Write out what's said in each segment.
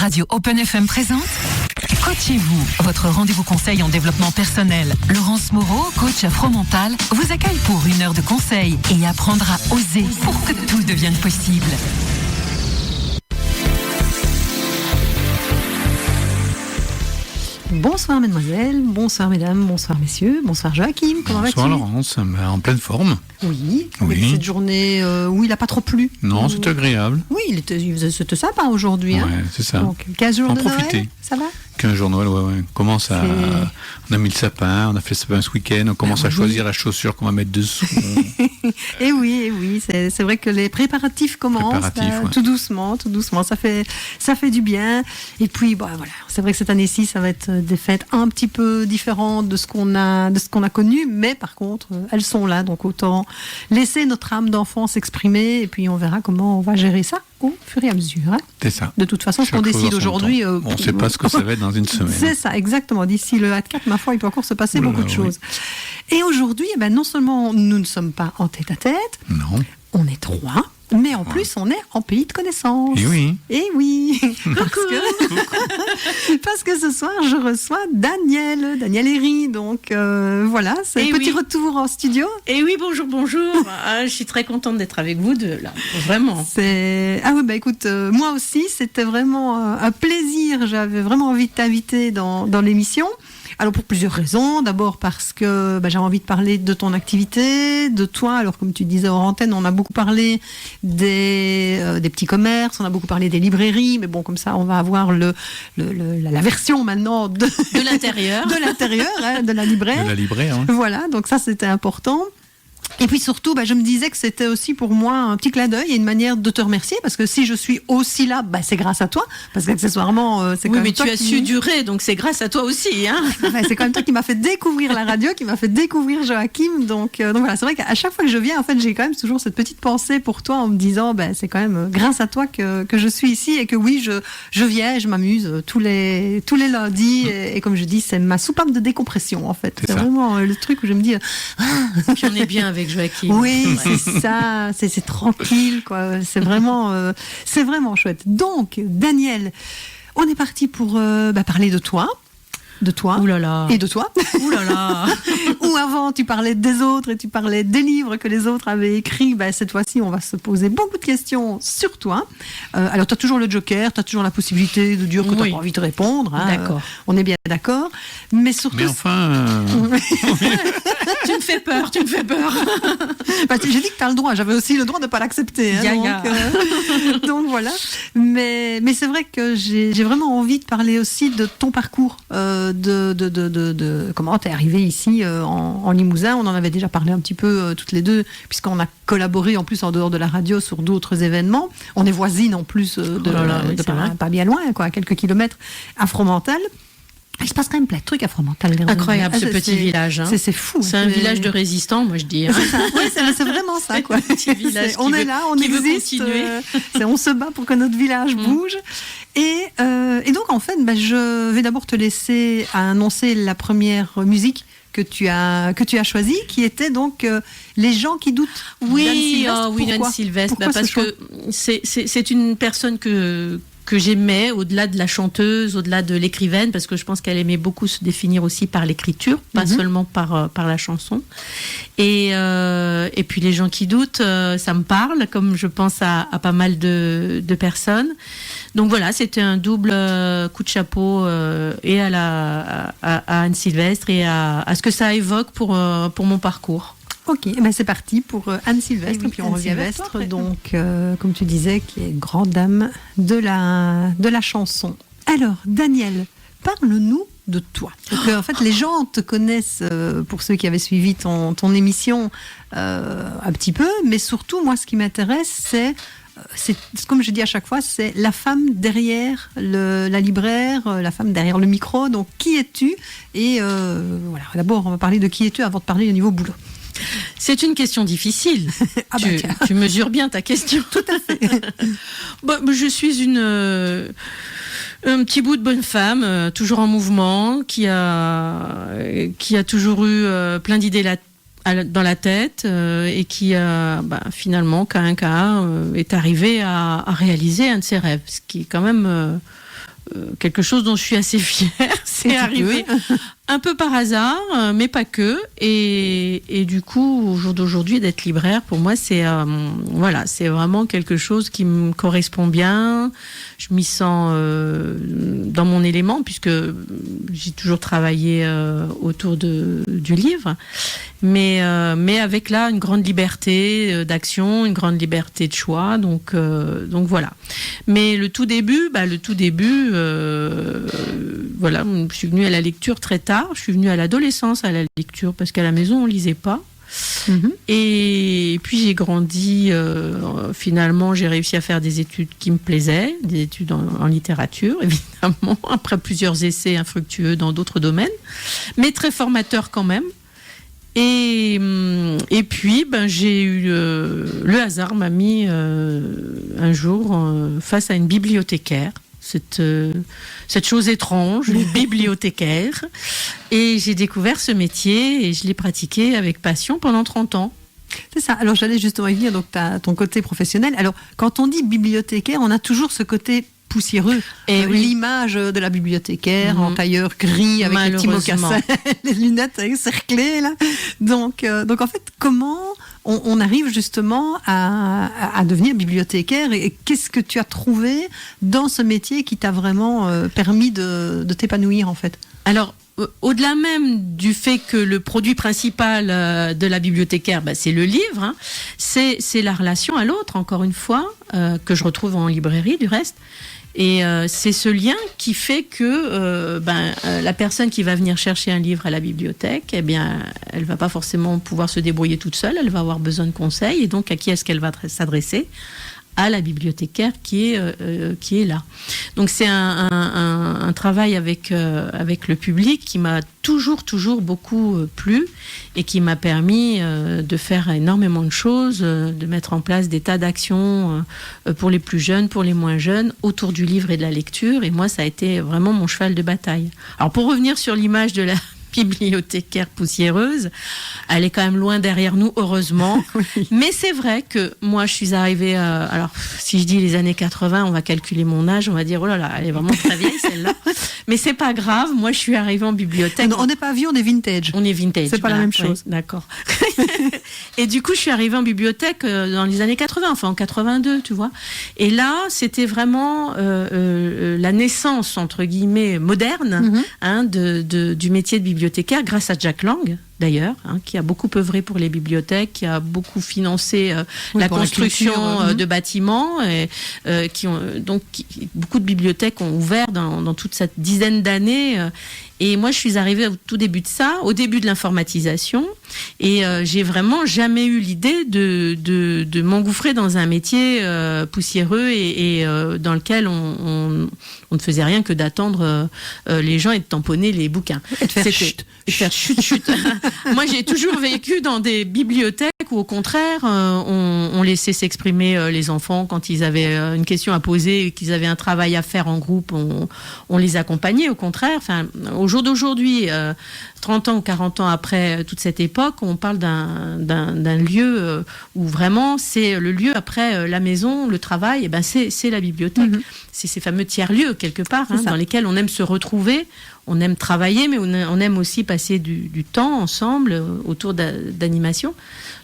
Radio Open FM présente Coachez-vous, votre rendez-vous conseil en développement personnel. Laurence Moreau, coach afro-mental, vous accueille pour 1 heure de conseil et apprendre à oser pour que tout devienne possible. Bonsoir mesdemoiselles, bonsoir mesdames, bonsoir messieurs, bonsoir Joachim, comment vas-tu ? Bonsoir Laurence, en pleine forme. Oui, avec cette journée où il n'a pas trop plu. Non, c'était agréable. Oui, c'était sympa aujourd'hui. Ouais, hein. c'est ça. Donc, 15 jours en de profiter. Noël, ça va ? 15 jours de Noël, ouais. On a mis le sapin, on a fait le sapin ce week-end, on commence à choisir la chaussure qu'on va mettre dessous. Et oui, c'est vrai que les préparatifs commencent tout doucement, ça fait du bien. Et puis, voilà, c'est vrai que cette année-ci, ça va être des fêtes un petit peu différentes de ce qu'on a connu, mais par contre, elles sont là, donc autant laisser notre âme d'enfant s'exprimer, et puis on verra comment on va gérer ça au fur et à mesure. Hein. C'est ça. De toute façon, ce qu'on décide aujourd'hui... on ne sait pas ce que ça va être dans une semaine. C'est ça, exactement. D'ici le 4, ma foi, il peut encore se passer beaucoup de choses. Et aujourd'hui, non seulement nous ne sommes pas en tête-à-tête, non. On est 3, mais en plus, on est en pays de connaissance. Et oui. Parce que ce soir, je reçois Daniel Herry. Donc voilà, c'est un petit retour en studio. Et oui, bonjour. Je suis très contente d'être avec vous deux, là, vraiment. Écoute, moi aussi, c'était vraiment un plaisir. J'avais vraiment envie de t'inviter dans l'émission. Alors pour plusieurs raisons. D'abord parce que j'avais envie de parler de ton activité, de toi. Alors comme tu disais hors antenne, on a beaucoup parlé des petits commerces, on a beaucoup parlé des librairies, mais bon, comme ça on va avoir la version maintenant de l'intérieur. de l'intérieur, hein, de la libraire. De la libraire, hein. Voilà, donc ça c'était important. Et puis surtout, je me disais que c'était aussi pour moi un petit clin d'œil et une manière de te remercier, parce que si je suis aussi là, c'est grâce à toi, parce qu'accessoirement, c'est quand même toi. Oui, mais tu as su durer, donc c'est grâce à toi aussi, hein. C'est quand même toi qui m'a fait découvrir la radio, qui m'a fait découvrir Joachim, donc voilà, c'est vrai qu'à chaque fois que je viens, en fait, j'ai quand même toujours cette petite pensée pour toi, en me disant, c'est quand même grâce à toi que je suis ici, et que oui, je viens, je m'amuse tous les lundis, et comme je dis, c'est ma soupape de décompression, en fait. C'est vraiment le truc où je me dis, puis on est bien avec Joachim. Oui, c'est ça, c'est tranquille, quoi. C'est vraiment chouette. Donc, Daniel, on est parti pour parler de toi. Ouh là là. Et de toi. Ouh là là. Où avant tu parlais des autres et tu parlais des livres que les autres avaient écrits, cette fois-ci on va se poser beaucoup de questions sur toi. Alors tu as toujours le joker, tu as toujours la possibilité de dire que tu n'as pas envie de répondre. Hein. D'accord. On est bien d'accord. Mais surtout... Mais enfin... Tu me fais peur. J'ai dit que tu as le droit, j'avais aussi le droit de ne pas l'accepter. Hein, donc voilà. Mais c'est vrai que j'ai vraiment envie de parler aussi de ton parcours, de comment t'es arrivée ici en Limousin. On en avait déjà parlé un petit peu toutes les deux, puisqu'on a collaboré en plus en dehors de la radio sur d'autres événements. On est voisines en plus pas bien loin, à quelques kilomètres, à Fromental. Il se passe quand même plein de trucs à Fromental. Incroyable ce petit village. Hein. C'est fou. C'est un village de résistants, moi je dis. Hein. C'est vraiment ça, quoi. Petit village on est là, on existe. On se bat pour que notre village bouge. Et donc en fait, je vais d'abord te laisser annoncer la première musique que tu as choisie, qui était donc Les gens qui doutent. Oui, Anne Sylvestre. Parce que c'est une personne que j'aimais, au-delà de la chanteuse, au-delà de l'écrivaine, parce que je pense qu'elle aimait beaucoup se définir aussi par l'écriture, pas seulement par la chanson. Et puis Les gens qui doutent, ça me parle, comme je pense à pas mal de personnes. Donc voilà, c'était un double coup de chapeau et à Anne Sylvestre et à ce que ça évoque pour mon parcours. Ok, c'est parti pour Anne Sylvestre, et puis on revient vers toi. Donc, comme tu disais, qui est grande dame de la chanson. Alors, Daniel, parle-nous de toi. Donc, en fait, les gens te connaissent, pour ceux qui avaient suivi ton émission, un petit peu, mais surtout, moi, ce qui m'intéresse, c'est comme je dis à chaque fois, c'est la femme derrière la libraire, la femme derrière le micro. Donc, qui es-tu ? Et voilà, d'abord, on va parler de qui es-tu avant de parler au niveau boulot. C'est une question difficile. Tu mesures bien ta question. Tout à fait. Je suis un petit bout de bonne femme, toujours en mouvement, qui a toujours eu plein d'idées dans la tête et qui finalement, cas est arrivée à réaliser un de ses rêves, ce qui est quand même quelque chose dont je suis assez fière. C'est arrivé un peu par hasard, mais pas que. Et du coup, au jour d'aujourd'hui, d'être libraire, pour moi, c'est vraiment quelque chose qui me correspond bien. Je m'y sens dans mon élément, puisque j'ai toujours travaillé autour du livre, mais avec là une grande liberté d'action, une grande liberté de choix. Donc voilà. Mais le tout début, je suis venue à la lecture très tard. Je suis venue à l'adolescence à la lecture parce qu'à la maison on lisait pas. Et puis j'ai grandi. Finalement, j'ai réussi à faire des études qui me plaisaient, des études en littérature, évidemment, après plusieurs essais infructueux dans d'autres domaines, mais très formateurs quand même. Et puis, j'ai eu le hasard m'a mis un jour face à une bibliothécaire. Cette chose étrange, une bibliothécaire. Et j'ai découvert ce métier et je l'ai pratiqué avec passion pendant 30 ans. C'est ça. Alors, j'allais justement y venir, donc tu as ton côté professionnel. Alors, quand on dit bibliothécaire, on a toujours ce côté poussiéreux. Et l'image de la bibliothécaire en tailleur gris avec les petits mocassins, les lunettes cerclées. Là. Donc, en fait, comment on arrive justement à devenir bibliothécaire et qu'est-ce que tu as trouvé dans ce métier qui t'a vraiment permis de t'épanouir en fait? Alors, au-delà même du fait que le produit principal de la bibliothécaire, c'est le livre, c'est la relation à l'autre, encore une fois, que je retrouve en librairie du reste. Et c'est ce lien qui fait que la personne qui va venir chercher un livre à la bibliothèque, elle va pas forcément pouvoir se débrouiller toute seule, elle va avoir besoin de conseils. Et donc, à qui est-ce qu'elle va s'adresser ? À la bibliothécaire qui est là. Donc c'est un travail avec le public qui m'a toujours beaucoup plu et qui m'a permis de faire énormément de choses, de mettre en place des tas d'actions pour les plus jeunes, pour les moins jeunes, autour du livre et de la lecture. Et moi, ça a été vraiment mon cheval de bataille. Alors pour revenir sur l'image de la bibliothécaire poussiéreuse, elle est quand même loin derrière nous, heureusement. Oui. Mais c'est vrai que moi, je suis arrivée... alors, si je dis les années 80, on va calculer mon âge, on va dire, oh là là, elle est vraiment très vieille, celle-là. Mais c'est pas grave, moi, je suis arrivée en bibliothèque. Non, on n'est pas vieux, on est vintage. On est vintage. C'est pas la même chose. Oui, d'accord. Et du coup, je suis arrivée en bibliothèque dans les années 80, enfin en 82, tu vois. Et là, c'était vraiment la naissance, entre guillemets, moderne du métier de bibliothécaire, grâce à Jack Lang, d'ailleurs, qui a beaucoup œuvré pour les bibliothèques, qui a beaucoup financé la construction de bâtiments, et, beaucoup de bibliothèques ont ouvert dans toute cette dizaine d'années. Et moi, je suis arrivée au tout début de ça, au début de l'informatisation, et j'ai vraiment jamais eu l'idée de m'engouffrer dans un métier poussiéreux et dans lequel on ne faisait rien que d'attendre les gens et de tamponner les bouquins. Et de faire chut. Moi, j'ai toujours vécu dans des bibliothèques où, au contraire, on laissait s'exprimer les enfants quand ils avaient une question à poser et qu'ils avaient un travail à faire en groupe. On les accompagnait, au contraire. Enfin, au jour d'aujourd'hui, 30 ans ou 40 ans après toute cette époque, on parle d'un lieu où vraiment c'est le lieu après la maison, le travail, c'est la bibliothèque. C'est ces fameux tiers-lieux, quelque part, dans lesquels on aime se retrouver, on aime travailler, mais on aime aussi passer du temps ensemble autour d'animation.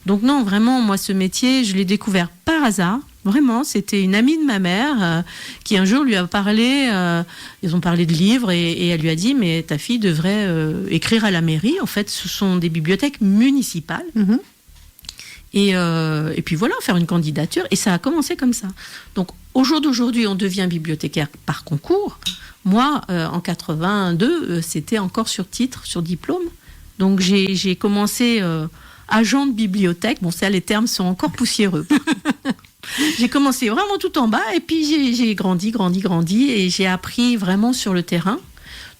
Donc non, vraiment, moi, ce métier, je l'ai découvert par hasard. Vraiment, c'était une amie de ma mère qui un jour lui a parlé, ils ont parlé de livres et elle lui a dit, mais ta fille devrait écrire à la mairie. En fait, ce sont des bibliothèques municipales. Et puis voilà, faire une candidature. Et ça a commencé comme ça. Donc, au jour d'aujourd'hui, on devient bibliothécaire par concours. Moi, en 82, c'était encore sur titre, sur diplôme. Donc, j'ai commencé agent de bibliothèque. Bon, ça, les termes sont encore poussiéreux. J'ai commencé vraiment tout en bas et puis j'ai grandi et j'ai appris vraiment sur le terrain,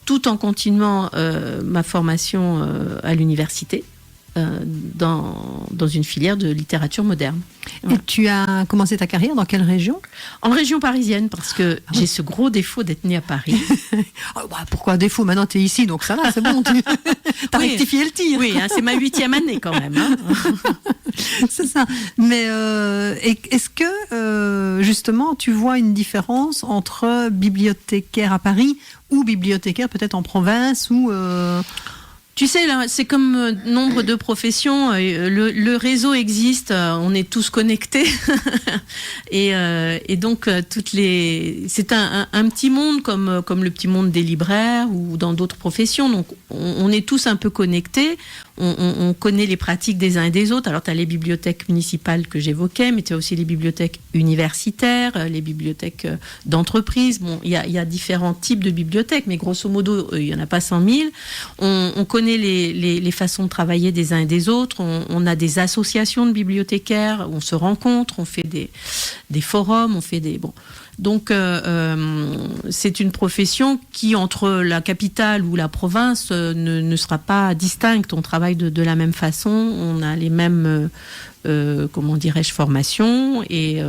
tout en continuant ma formation à l'université. dans une filière de littérature moderne. Et tu as commencé ta carrière dans quelle région ? En région parisienne, parce que j'ai ce gros défaut d'être née à Paris. Pourquoi défaut ? Maintenant, tu es ici, donc ça va, c'est bon. Tu as rectifié le tir. Oui, c'est ma 8e année quand même. Hein. C'est ça. Mais est-ce que, justement, tu vois une différence entre bibliothécaire à Paris ou bibliothécaire peut-être en province ou... Tu sais, là, c'est comme nombre de professions. Le réseau existe, on est tous connectés, et donc c'est un petit monde comme le petit monde des libraires ou dans d'autres professions. Donc, on est tous un peu connectés. On connaît les pratiques des uns et des autres. Alors, tu as les bibliothèques municipales que j'évoquais, mais tu as aussi les bibliothèques universitaires, les bibliothèques d'entreprise. Bon, il y a différents types de bibliothèques, mais grosso modo, il n'y en a pas 100 000. On connaît les façons de travailler des uns et des autres. On a des associations de bibliothécaires, on se rencontre, on fait des forums, on fait des... Bon. Donc, c'est une profession qui, entre la capitale ou la province, ne sera pas distincte. On travaille de la même façon, on a les mêmes... comment dirais-je, formation et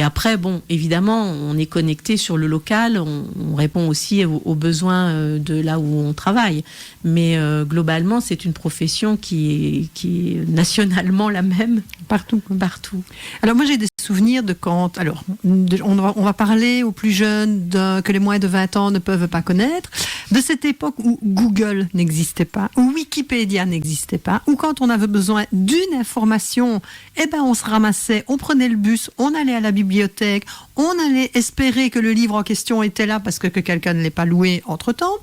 après, bon, évidemment, on est connecté sur le local, on répond aussi aux besoins de là où on travaille, mais globalement, c'est une profession qui est nationalement la même partout. Alors moi, j'ai des souvenirs de quand, alors on va parler aux plus jeunes que les moins de 20 ans ne peuvent pas connaître, de cette époque où Google n'existait pas, où Wikipédia n'existait pas, où quand on avait besoin d'une information, on se ramassait, on prenait le bus, on allait à la bibliothèque, on allait espérer que le livre en question était là parce que quelqu'un ne l'ait pas loué entre-temps.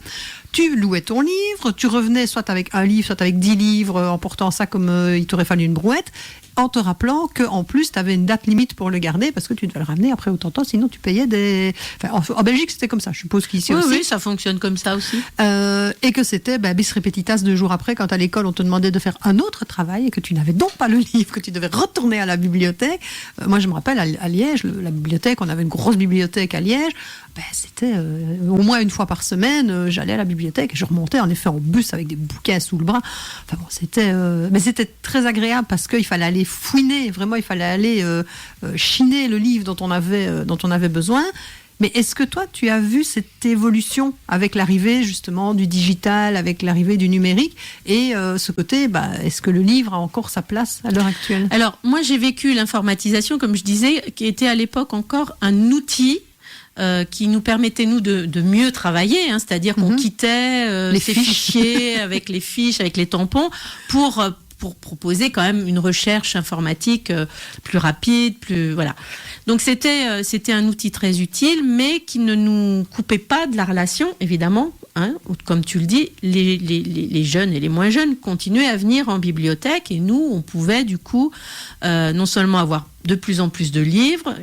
Tu louais ton livre, tu revenais soit avec un livre, soit avec 10 livres, en portant ça comme il t'aurait fallu une brouette, en te rappelant qu'en plus, tu avais une date limite pour le garder parce que tu devais le ramener après autant de temps, sinon tu payais des... Enfin, en Belgique, c'était comme ça, je suppose qu'ici aussi. Oui, ça fonctionne comme ça aussi. Et que c'était bis repetitas 2 jours après, quand à l'école, on te demandait de faire un autre travail et que tu n'avais donc pas le livre, que tu devais retourner à la bibliothèque. Moi, je me rappelle, à Liège, la bibliothèque, on avait une grosse bibliothèque à Liège. C'était au moins une fois par semaine, j'allais à la bibliothèque et je remontais en effet en bus avec des bouquins sous le bras. Enfin bon, mais c'était très agréable parce qu'il fallait aller fouiner, vraiment il fallait aller chiner le livre dont on avait besoin. Mais est-ce que toi, tu as vu cette évolution avec l'arrivée justement du digital, avec l'arrivée du numérique et ce côté, est-ce que le livre a encore sa place à l'heure actuelle ? Alors, moi, j'ai vécu l'informatisation, comme je disais, qui était à l'époque encore un outil qui nous permettait, nous, de mieux travailler, hein, c'est-à-dire qu'on quittait ces fichiers avec les fiches, avec les tampons, pour proposer quand même une recherche informatique plus rapide, voilà. Donc c'était un outil très utile, mais qui ne nous coupait pas de la relation, évidemment. Hein, comme tu le dis, les jeunes et les moins jeunes continuaient à venir en bibliothèque et nous, on pouvait du coup non seulement avoir de plus en plus de livres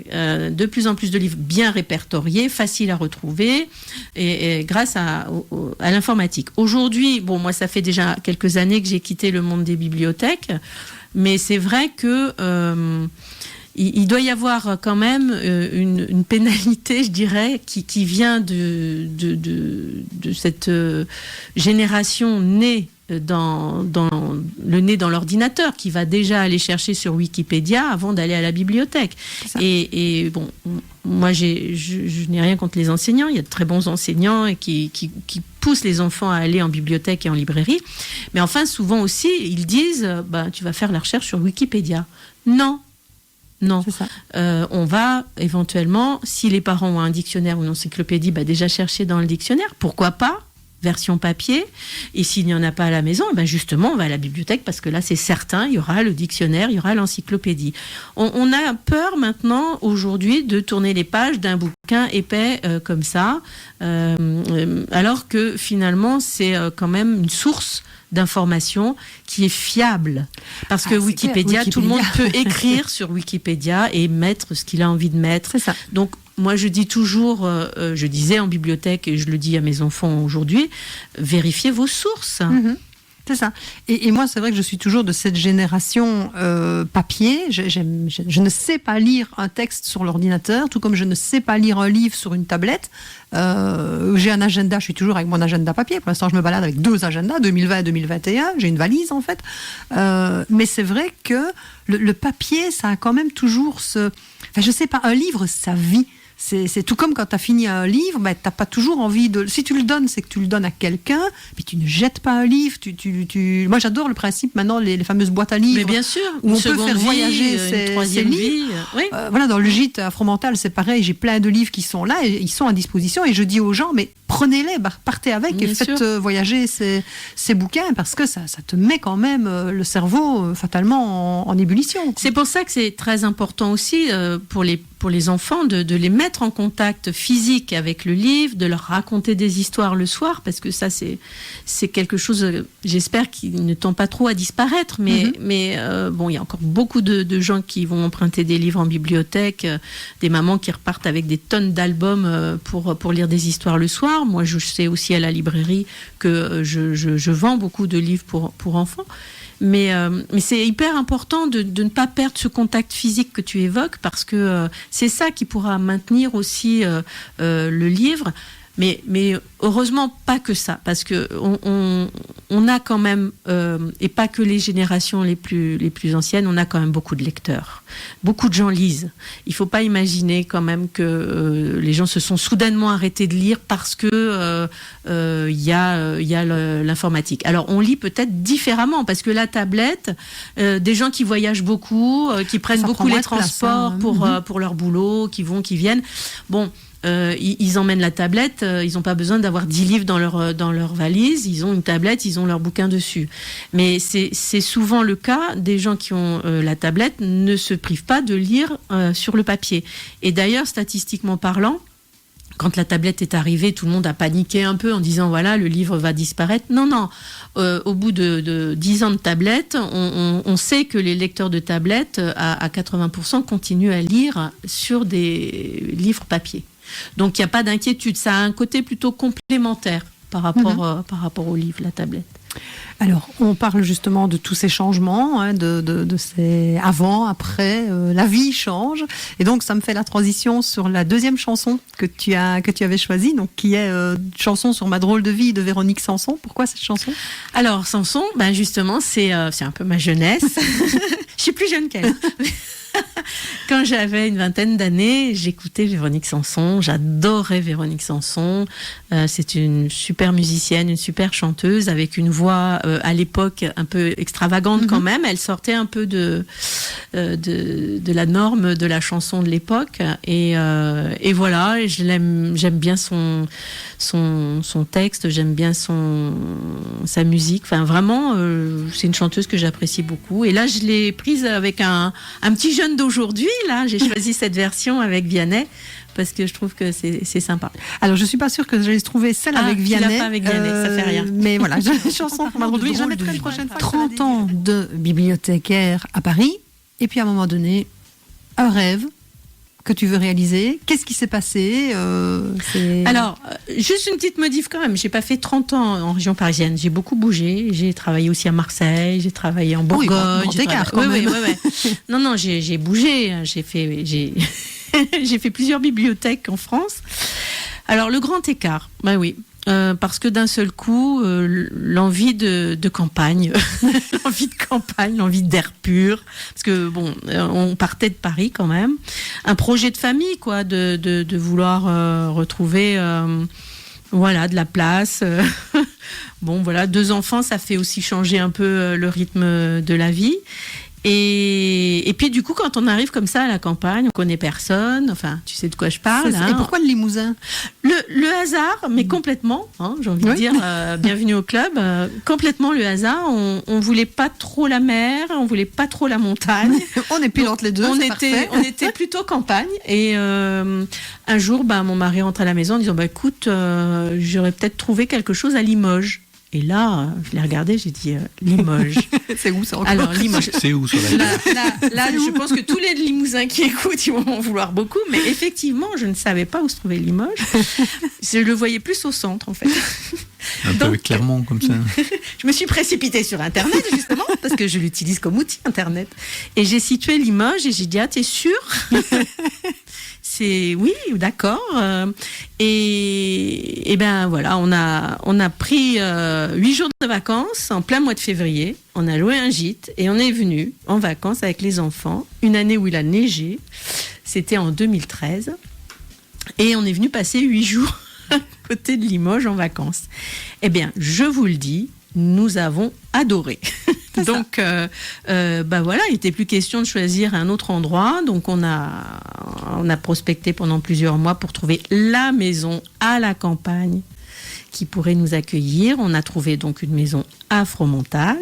bien répertoriés, faciles à retrouver, et grâce à l'informatique. Aujourd'hui, bon, moi, ça fait déjà quelques années que j'ai quitté le monde des bibliothèques, mais c'est vrai que il doit y avoir quand même une pénalité, je dirais, qui vient de cette génération née dans l'ordinateur, qui va déjà aller chercher sur Wikipédia avant d'aller à la bibliothèque. Et bon, moi je n'ai rien contre les enseignants, il y a de très bons enseignants et qui poussent les enfants à aller en bibliothèque et en librairie, mais enfin souvent aussi ils disent tu vas faire la recherche sur Wikipédia. Non, on va éventuellement, si les parents ont un dictionnaire ou une encyclopédie, déjà chercher dans le dictionnaire, pourquoi pas version papier, et s'il n'y en a pas à la maison, justement on va à la bibliothèque parce que là c'est certain, il y aura le dictionnaire, il y aura l'encyclopédie. On a peur maintenant aujourd'hui de tourner les pages d'un bouquin épais comme ça, alors que finalement c'est quand même une source d'information qui est fiable. Parce que Wikipédia, tout le monde peut écrire sur Wikipédia et mettre ce qu'il a envie de mettre. C'est ça. Donc, moi, je dis toujours, je disais en bibliothèque, et je le dis à mes enfants aujourd'hui, vérifiez vos sources. C'est ça. Et moi, c'est vrai que je suis toujours de cette génération papier. Je ne sais pas lire un texte sur l'ordinateur, tout comme je ne sais pas lire un livre sur une tablette. J'ai un agenda, je suis toujours avec mon agenda papier. Pour l'instant, je me balade avec 2 agendas, 2020 et 2021. J'ai une valise, en fait. Mais c'est vrai que le papier, ça a quand même toujours ce... Enfin, je sais pas, un livre, ça vit. C'est tout comme quand tu as fini un livre, ben, tu n'as pas toujours envie de... Si tu le donnes, c'est que tu le donnes à quelqu'un, puis tu ne jettes pas un livre. Moi, j'adore le principe, maintenant, les fameuses boîtes à livres. Mais bien sûr, où on peut faire voyager ces livres. Oui. Voilà, dans le gîte Afromental, c'est pareil, j'ai plein de livres qui sont là, et ils sont à disposition, et je dis aux gens, mais prenez-les, partez avec, bien et faites voyager ces bouquins, parce que ça te met quand même le cerveau fatalement en ébullition. C'est pour ça que c'est très important aussi pour les enfants de les mettre en contact physique avec le livre, de leur raconter des histoires le soir, parce que ça c'est quelque chose, j'espère, qui ne tend pas trop à disparaître, mais bon, il y a encore beaucoup de gens qui vont emprunter des livres en bibliothèque, des mamans qui repartent avec des tonnes d'albums pour lire des histoires le soir. Moi, je sais aussi à la librairie que je vends beaucoup de livres pour enfants. Mais c'est hyper important de ne pas perdre ce contact physique que tu évoques, parce que c'est ça qui pourra maintenir aussi le livre. Mais heureusement, pas que ça, parce que on a quand même, et pas que les générations les plus anciennes, on a quand même beaucoup de lecteurs. Beaucoup de gens lisent. Il ne faut pas imaginer quand même que les gens se sont soudainement arrêtés de lire parce que y a l'informatique. Alors, on lit peut-être différemment, parce que la tablette, des gens qui voyagent beaucoup, qui prennent beaucoup les transports pour leur boulot, qui vont, qui viennent, bon... ils emmènent la tablette, ils n'ont pas besoin d'avoir 10 livres dans leur valise, ils ont une tablette, ils ont leur bouquin dessus. Mais c'est souvent le cas, des gens qui ont la tablette ne se privent pas de lire sur le papier. Et d'ailleurs, statistiquement parlant, quand la tablette est arrivée, tout le monde a paniqué un peu en disant voilà, le livre va disparaître. Non. Au bout de 10 ans de tablette, on sait que les lecteurs de tablettes, à 80%, continuent à lire sur des livres papier. Donc, il n'y a pas d'inquiétude. Ça a un côté plutôt complémentaire par rapport au livre, la tablette. Alors, on parle justement de tous ces changements, de ces avant, après, la vie change. Et donc, ça me fait la transition sur la deuxième chanson que tu avais choisie, donc qui est chanson sur ma drôle de vie de Véronique Sanson. Pourquoi cette chanson ? Alors, Sanson, justement, c'est un peu ma jeunesse. Je suis plus jeune qu'elle. Quand j'avais une vingtaine d'années, j'écoutais Véronique Sanson, j'adorais Véronique Sanson. C'est une super musicienne, une super chanteuse, avec une voix à l'époque un peu extravagante quand même. Elle sortait un peu de la norme de la chanson de l'époque. Et voilà, j'aime bien son texte, j'aime bien sa musique. Enfin, vraiment, c'est une chanteuse que j'apprécie beaucoup. Et là, je l'ai prise avec un petit jeune d'aujourd'hui. Là, j'ai choisi cette version avec Vianney parce que je trouve que c'est sympa. Alors, je suis pas sûre que j'allais trouver celle avec Vianney. Tu l'as pas avec Vianney, ça fait rien. Mais voilà, chanson pour ma drôle de vie. Je la mettrai une prochaine fois. 30 ans de bibliothécaire à Paris, et puis à un moment donné, un rêve que tu veux réaliser. Qu'est-ce qui s'est passé Alors, juste une petite modif quand même. J'ai pas fait 30 ans en région parisienne. J'ai beaucoup bougé. J'ai travaillé aussi à Marseille. J'ai travaillé en Bourgogne. Grand écart quand même. Oui. Non, j'ai bougé. J'ai fait plusieurs bibliothèques en France. Alors, le grand écart, oui. Parce que d'un seul coup, l'envie de campagne, l'envie d'air pur, parce que bon, on partait de Paris quand même, un projet de famille, quoi, de vouloir retrouver, de la place. Bon, voilà, 2 enfants, ça fait aussi changer un peu le rythme de la vie. Et puis du coup, quand on arrive comme ça à la campagne, on connaît personne, enfin, tu sais de quoi je parle. Et pourquoi le Limousin ? Le hasard, mais complètement, j'ai envie de dire, bienvenue au club, complètement le hasard. On voulait pas trop la mer, on voulait pas trop la montagne. On est pile entre les deux, on était plutôt campagne. Et un jour, mon mari rentre à la maison en disant, écoute, j'aurais peut-être trouvé quelque chose à Limoges. Et là, je l'ai regardé, j'ai dit Limoges. C'est où ça encore ? Alors, Limoges. C'est où sur la Là, je pense que tous les Limousins qui écoutent, ils vont en vouloir beaucoup. Mais effectivement, je ne savais pas où se trouvait Limoges. Je le voyais plus au centre, en fait. Un peu avec Clermont, comme ça. Je me suis précipitée sur Internet, justement, parce que je l'utilise comme outil, Internet. Et j'ai situé Limoges et j'ai dit, ah, t'es sûr? C'est oui, d'accord. Et ben voilà, on a pris 8 jours de vacances en plein mois de février. On a loué un gîte et on est venu en vacances avec les enfants. Une année où il a neigé, c'était en 2013. Et on est venu passer 8 jours à côté de Limoges en vacances. Eh bien, je vous le dis, nous avons adoré. Donc, voilà, il n'était plus question de choisir un autre endroit. Donc, on a prospecté pendant plusieurs mois pour trouver la maison à la campagne qui pourrait nous accueillir. On a trouvé donc une maison à Fromental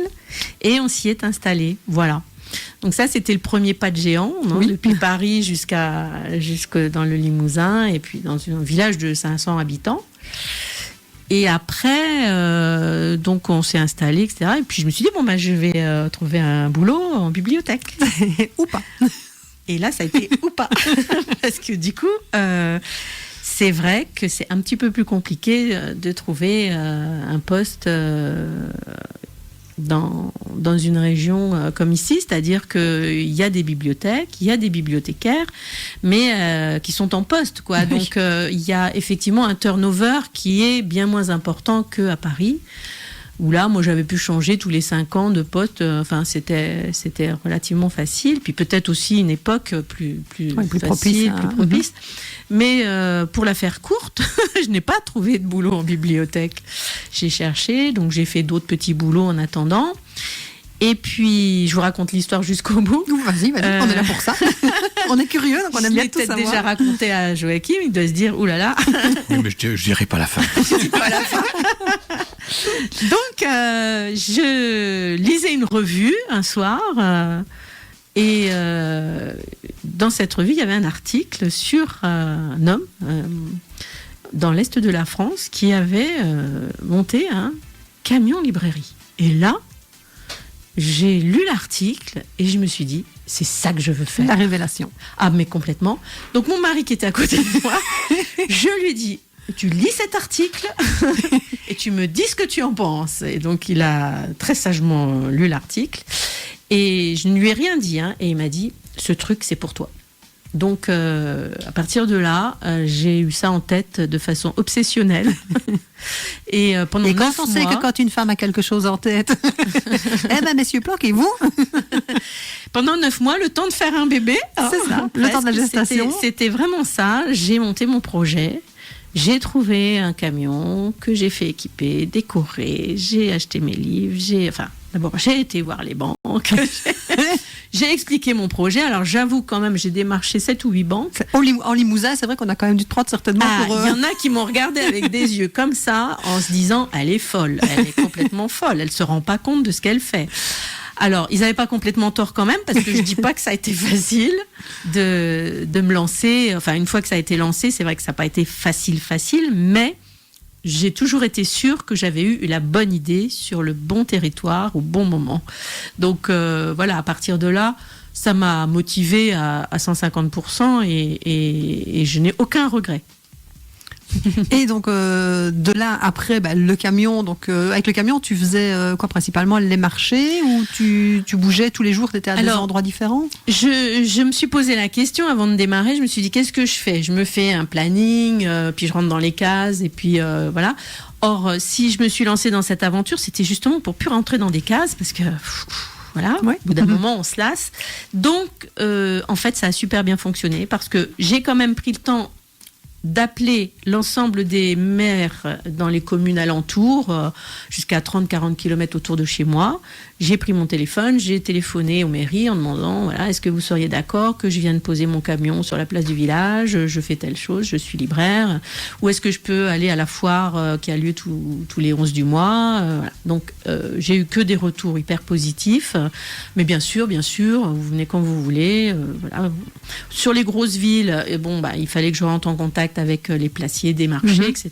et on s'y est installé. Voilà. Donc ça, c'était le premier pas de géant, oui. Depuis Paris jusque dans le Limousin et puis dans un village de 500 habitants. Et après, donc on s'est installé, etc. Et puis je me suis dit, je vais trouver un boulot en bibliothèque. Ou pas. Et là, ça a été ou pas. Parce que du coup, c'est vrai que c'est un petit peu plus compliqué de trouver un poste dans une région comme ici, c'est-à-dire qu'il y a des bibliothèques, il y a des bibliothécaires, mais qui sont en poste, quoi. Oui. Donc il y a effectivement un turnover qui est bien moins important qu'à Paris, où là, moi, j'avais pu changer tous les 5 ans de poste. Enfin, c'était relativement facile. Puis peut-être aussi une époque plus facile, plus propice. Mais pour la faire courte, je n'ai pas trouvé de boulot en bibliothèque. J'ai cherché, donc j'ai fait d'autres petits boulots en attendant. Et puis, je vous raconte l'histoire jusqu'au bout. Vas-y, on est là pour ça. On est curieux, donc on aime bien tout savoir. Je l'ai peut-être déjà raconté à Joachim, il doit se dire, oulala. Oui, mais je dirai pas la fin. Je dis pas la fin. Donc, je lisais une revue un soir, et dans cette revue, il y avait un article sur un homme dans l'Est de la France qui avait monté un camion librairie. Et là, j'ai lu l'article et je me suis dit, c'est ça que je veux faire. La révélation. Ah, mais complètement. Donc, mon mari qui était à côté de moi, je lui ai dit, tu lis cet article et tu me dis ce que tu en penses. Et donc, il a très sagement lu l'article. Et je ne lui ai rien dit. Et il m'a dit, ce truc, c'est pour toi. Donc, à partir de là, j'ai eu ça en tête de façon obsessionnelle. Et pendant 9 mois... on sait que quand une femme a quelque chose en tête, messieurs, planquez-vous. Pendant 9 mois, le temps de faire un bébé. C'est ça, le temps de la gestation. C'était vraiment ça. J'ai monté mon projet. J'ai trouvé un camion que j'ai fait équiper, décorer. J'ai acheté mes livres. D'abord, j'ai été voir les banques. J'ai expliqué mon projet. Alors, j'avoue quand même, j'ai démarché 7 ou 8 banques. En Limousin, c'est vrai qu'on a quand même dû te prendre certainement pour... Il y en a qui m'ont regardé avec des yeux comme ça, en se disant, elle est folle. Elle est complètement folle. Elle ne se rend pas compte de ce qu'elle fait. Alors, ils n'avaient pas complètement tort quand même, parce que je ne dis pas que ça a été facile de me lancer. Enfin, une fois que ça a été lancé, c'est vrai que ça n'a pas été facile, mais... j'ai toujours été sûre que j'avais eu la bonne idée sur le bon territoire au bon moment. Donc voilà, à partir de là, ça m'a motivée à 150% et je n'ai aucun regret. Et donc de là après le camion, donc avec le camion tu faisais quoi principalement, les marchés ou tu bougeais tous les jours, tu étais à des endroits différents? Je me suis posé la question avant de démarrer, je me suis dit qu'est-ce que je fais? Je me fais un planning, puis je rentre dans les cases et puis voilà. Or si je me suis lancée dans cette aventure, c'était justement pour plus rentrer dans des cases parce que voilà, au bout d'un moment on se lasse. Donc en fait ça a super bien fonctionné parce que j'ai quand même pris le temps d'appeler l'ensemble des maires dans les communes alentours, jusqu'à 30-40 km autour de chez moi. J'ai pris mon téléphone, j'ai téléphoné aux mairies en demandant, voilà, est-ce que vous seriez d'accord que je vienne poser mon camion sur la place du village, je fais telle chose, je suis libraire, ou est-ce que je peux aller à la foire qui a lieu tous les 11 du mois, voilà. Donc j'ai eu que des retours hyper positifs, mais bien sûr, vous venez quand vous voulez, voilà. Sur les grosses villes, il fallait que je rentre en contact avec les placiers des marchés, etc.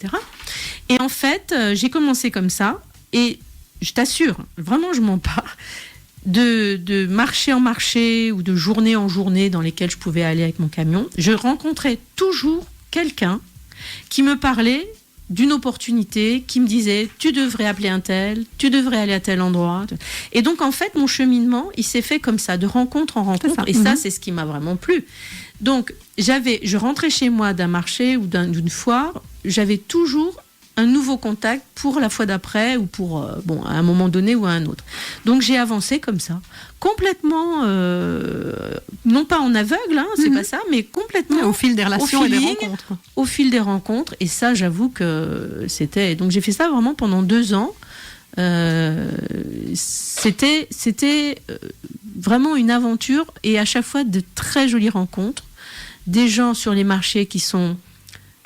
Et en fait, j'ai commencé comme ça, et je t'assure, vraiment je mens pas, de marché en marché ou de journée en journée dans lesquelles je pouvais aller avec mon camion, je rencontrais toujours quelqu'un qui me parlait d'une opportunité qui me disait tu devrais appeler un tel, tu devrais aller à tel endroit. Et donc en fait mon cheminement il s'est fait comme ça, de rencontre en rencontre, et ça c'est ce qui m'a vraiment plu. Donc je rentrais chez moi d'un marché ou d'une foire, j'avais toujours un nouveau contact pour la fois d'après ou pour à un moment donné ou à un autre. Donc j'ai avancé comme ça, complètement, non pas en aveugle, c'est pas ça, mais complètement au fil des relations et des rencontres. Au fil des rencontres, et ça j'avoue que c'était... Donc j'ai fait ça vraiment pendant 2 ans. C'était vraiment une aventure, et à chaque fois de très jolies rencontres, des gens sur les marchés qui sont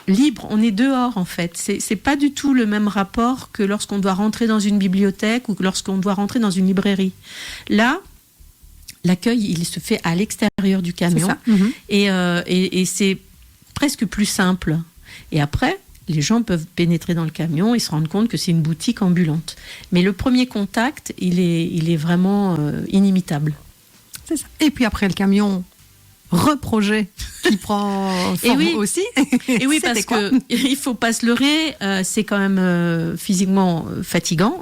libre, on est dehors en fait. C'est pas du tout le même rapport que lorsqu'on doit rentrer dans une bibliothèque ou que lorsqu'on doit rentrer dans une librairie. Là, l'accueil, il se fait à l'extérieur du camion, et c'est presque plus simple. Et après, les gens peuvent pénétrer dans le camion et se rendre compte que c'est une boutique ambulante. Mais le premier contact, il est vraiment inimitable. C'est ça. Et puis après le camion, reprojet qui prend forme aussi. Et oui, parce qu'il ne faut pas se leurrer, c'est quand même physiquement fatigant.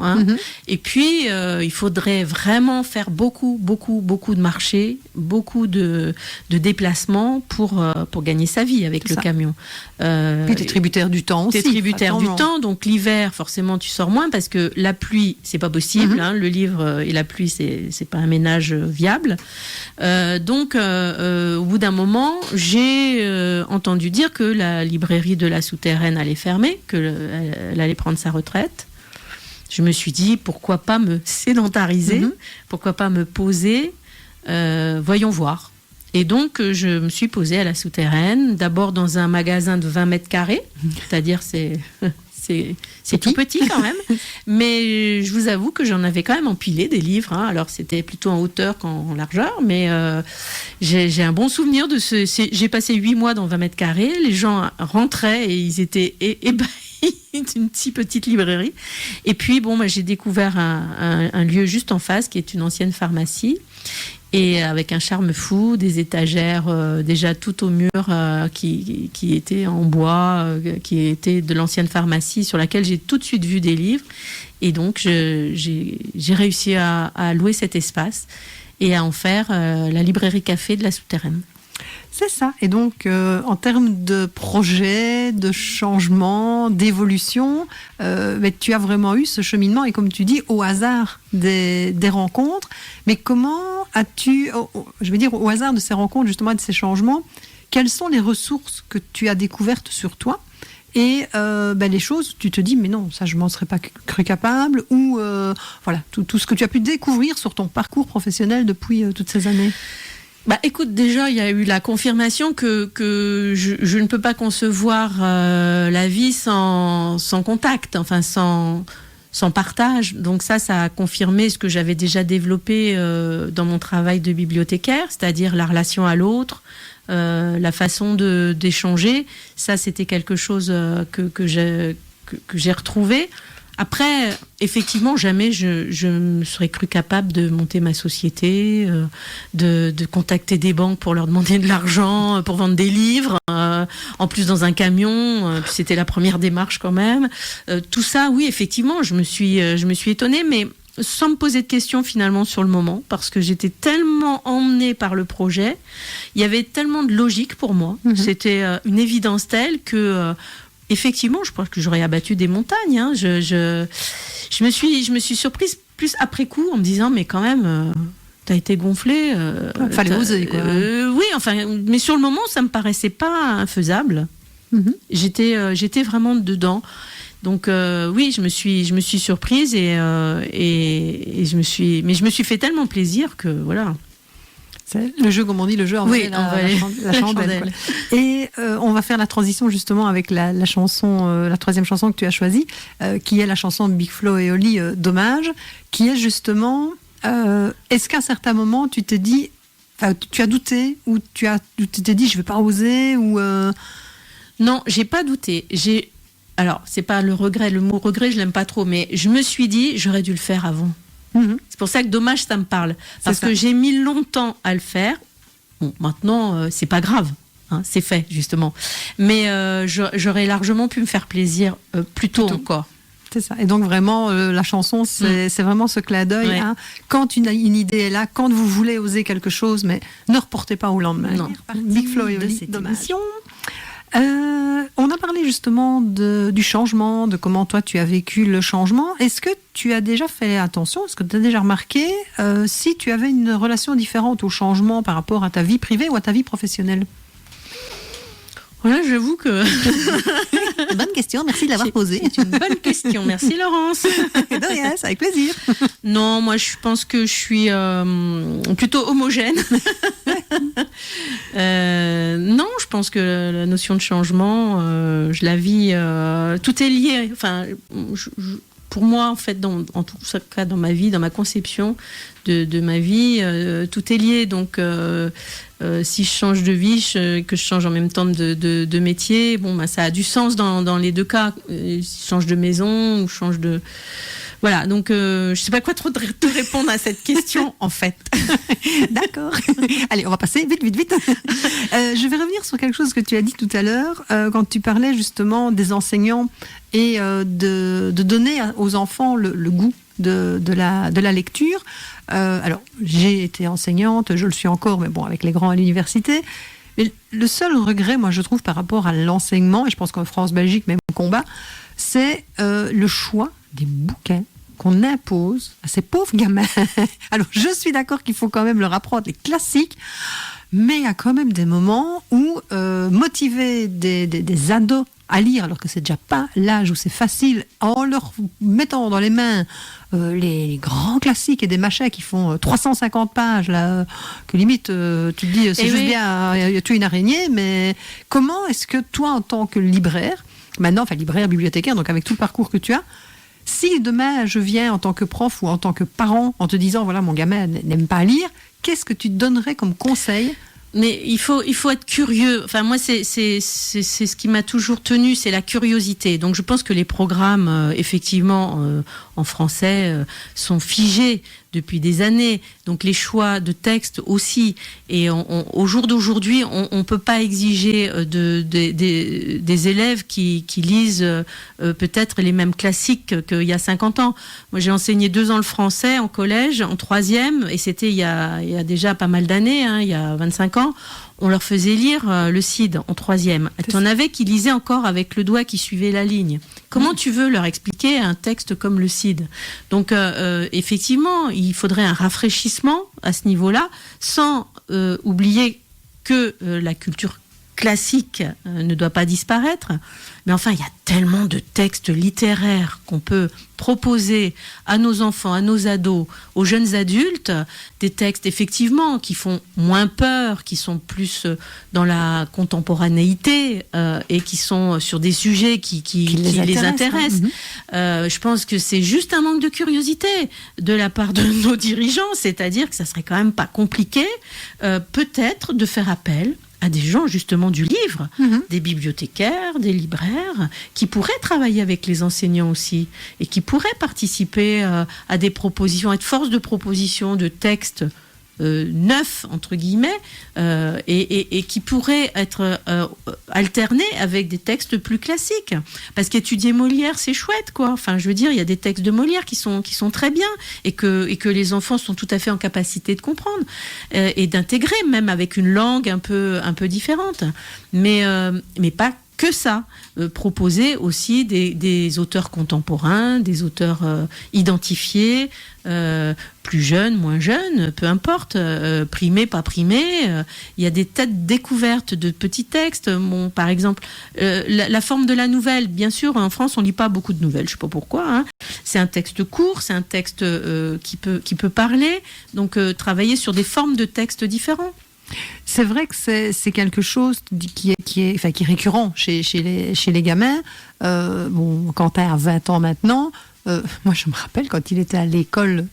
Et puis, il faudrait vraiment faire beaucoup de marchés, beaucoup de déplacements pour gagner sa vie avec le camion. Puis tu es tributaire du temps aussi. Tu es tributaire du temps, donc l'hiver, forcément, tu sors moins parce que la pluie, c'est pas possible. Le livre et la pluie, c'est pas un ménage viable. Donc, au bout d'un moment, j'ai entendu dire que la librairie de la Souterraine allait fermer, qu'elle allait prendre sa retraite. Je me suis dit, pourquoi pas me sédentariser, pourquoi pas me poser, voyons voir. Et donc, je me suis posée à la Souterraine, d'abord dans un magasin de 20 mètres carrés, c'est-à-dire c'est tout petit quand même, mais je vous avoue que j'en avais quand même empilé des livres. Alors c'était plutôt en hauteur qu'en largeur, mais j'ai un bon souvenir de j'ai passé 8 mois dans 20 mètres carrés, les gens rentraient et ils étaient ébahis d'une si petite librairie. Et puis j'ai découvert un lieu juste en face qui est une ancienne pharmacie. Et avec un charme fou, des étagères déjà tout au mur qui étaient en bois, qui étaient de l'ancienne pharmacie sur laquelle j'ai tout de suite vu des livres. Et donc j'ai réussi à louer cet espace et à en faire la librairie café de la Souterraine. C'est ça. Et donc, en termes de projet, de changement, d'évolution, tu as vraiment eu ce cheminement, et comme tu dis, au hasard des rencontres. Mais comment as-tu, je veux dire, au hasard de ces rencontres, justement, de ces changements, quelles sont les ressources que tu as découvertes sur toi ? Et les choses, tu te dis, mais non, ça, je m'en serais pas cru capable, ou voilà, tout ce que tu as pu découvrir sur ton parcours professionnel depuis toutes ces années. Écoute, déjà, il y a eu la confirmation que je ne peux pas concevoir la vie sans contact, enfin sans partage. Donc ça a confirmé ce que j'avais déjà développé dans mon travail de bibliothécaire, c'est-à-dire la relation à l'autre, la façon d'échanger. Ça, c'était quelque chose que j'ai retrouvé. Après, effectivement, jamais je me serais cru capable de monter ma société, de contacter des banques pour leur demander de l'argent, pour vendre des livres, en plus dans un camion, c'était la première démarche quand même. Tout ça, oui, effectivement, je me suis étonnée, mais sans me poser de questions finalement sur le moment, parce que j'étais tellement emmenée par le projet, il y avait tellement de logique pour moi, c'était une évidence telle que... effectivement, je pense que j'aurais abattu des montagnes. Je me suis surprise plus après coup en me disant, mais quand même, t'as été gonflée. Fallait oser, quoi. Oui, mais sur le moment, ça me paraissait pas infaisable. J'étais vraiment dedans. Donc oui, je me suis surprise et je me suis fait tellement plaisir que voilà. C'est le jeu, comme on dit, le jeu en la chandelle. Et on va faire la transition justement avec la chanson, la troisième chanson que tu as choisie, qui est la chanson de Big Flo et Oli, Dommage, qui est justement, est-ce qu'à un certain moment tu t'es dit, tu as douté, ou tu t'es dit je vais pas oser, ou Non, j'ai pas douté. Alors c'est pas le regret, le mot regret je l'aime pas trop, mais je me suis dit j'aurais dû le faire avant. C'est pour ça que Dommage, ça me parle. Parce que j'ai mis longtemps à le faire. Bon, maintenant, c'est pas grave. hein, c'est fait justement. Mais j'aurais largement pu me faire plaisir plus tôt encore. C'est ça. Et donc vraiment, la chanson, c'est vraiment ce clin d'œil. Ouais. Hein. Quand une idée est là, quand vous voulez oser quelque chose, mais ne reportez pas au lendemain. Non. Big Flo et Oli, émission. On a parlé justement du changement, de comment toi tu as vécu le changement. Est-ce que tu as déjà fait attention, est-ce que tu as déjà remarqué si tu avais une relation différente au changement par rapport à ta vie privée ou à ta vie professionnelle? Voilà, j'avoue que... Bonne question, merci de l'avoir posée. C'est une bonne question, merci Laurence. De rien, c'est avec plaisir. Non, moi je pense que je suis plutôt homogène. Non, je pense que la notion de changement, je la vis, tout est lié. Enfin, pour moi, en fait, en tout cas, dans ma vie, dans ma conception de ma vie, tout est lié. Donc, si je change de vie, que je change en même temps de métier, bon, bah, ça a du sens dans les deux cas. Je change de maison ou je change de... Voilà, donc je ne sais pas quoi trop te répondre à cette question, en fait. D'accord. Allez, on va passer vite. Je vais revenir sur quelque chose que tu as dit tout à l'heure, quand tu parlais justement des enseignants et de donner aux enfants le goût de la lecture. Alors, j'ai été enseignante, je le suis encore, mais bon, avec les grands à l'université. Mais le seul regret, moi, je trouve, par rapport à l'enseignement, et je pense qu'en France-Belgique, même au combat, c'est le choix des bouquins qu'on impose à ces pauvres gamins. Alors, je suis d'accord qu'il faut quand même leur apprendre les classiques, mais il y a quand même des moments où motiver des ados à lire, alors que c'est déjà pas l'âge où c'est facile, en leur mettant dans les mains les grands classiques et des machins qui font 350 pages, là, que limite, tu te dis, c'est juste bien tuer une araignée, mais comment est-ce que toi, en tant que libraire, maintenant, enfin libraire, bibliothécaire, donc avec tout le parcours que tu as, si demain je viens en tant que prof ou en tant que parent en te disant, voilà, mon gamin n'aime pas lire, qu'est-ce que tu te donnerais comme conseil ? Mais il faut être curieux. Enfin, moi, c'est ce qui m'a toujours tenu, c'est la curiosité. Donc, je pense que les programmes, effectivement, en français, sont figés depuis des années. Donc, les choix de textes aussi. Et au jour d'aujourd'hui, on peut pas exiger des élèves qui lisent peut-être les mêmes classiques qu'il y a 50 ans. Moi, j'ai enseigné 2 ans le français en collège, en 3e, et c'était il y a déjà pas mal d'années, hein, il y a 25 ans. On leur faisait lire le Cid en 3e. Tu en avais qui lisaient encore avec le doigt qui suivait la ligne. Comment tu veux leur expliquer un texte comme le Cid ? Donc, effectivement, il faudrait un rafraîchissement à ce niveau-là, sans oublier que la culture classique ne doit pas disparaître. Mais enfin, il y a tellement de textes littéraires qu'on peut proposer à nos enfants, à nos ados, aux jeunes adultes, des textes effectivement qui font moins peur, qui sont plus dans la contemporanéité et qui sont sur des sujets qui les intéressent. Hein. Je pense que c'est juste un manque de curiosité de la part de nos dirigeants, c'est-à-dire que ça serait quand même pas compliqué peut-être de faire appel à des gens justement du livre, des bibliothécaires, des libraires, qui pourraient travailler avec les enseignants aussi, et qui pourraient participer à des propositions, être force de proposition de textes neufs, entre guillemets, et qui pourraient être alternés avec des textes plus classiques. Parce qu'étudier Molière, c'est chouette, quoi. Enfin, je veux dire, il y a des textes de Molière qui sont très bien, et que les enfants sont tout à fait en capacité de comprendre, et d'intégrer, même avec une langue un peu différente. Mais pas que ça. Proposer aussi des auteurs contemporains, des auteurs identifiés, plus jeunes, moins jeunes, peu importe, primés, pas primés. Il y a des tas de découvertes de petits textes. Bon, par exemple, la forme de la nouvelle, bien sûr, en France, on lit pas beaucoup de nouvelles, je sais pas pourquoi. Hein. C'est un texte court, c'est un texte qui peut parler. Donc, travailler sur des formes de textes différents. C'est vrai que c'est quelque chose qui est récurrent chez les gamins. Quentin a 20 ans maintenant. Moi, je me rappelle, quand il était à l'école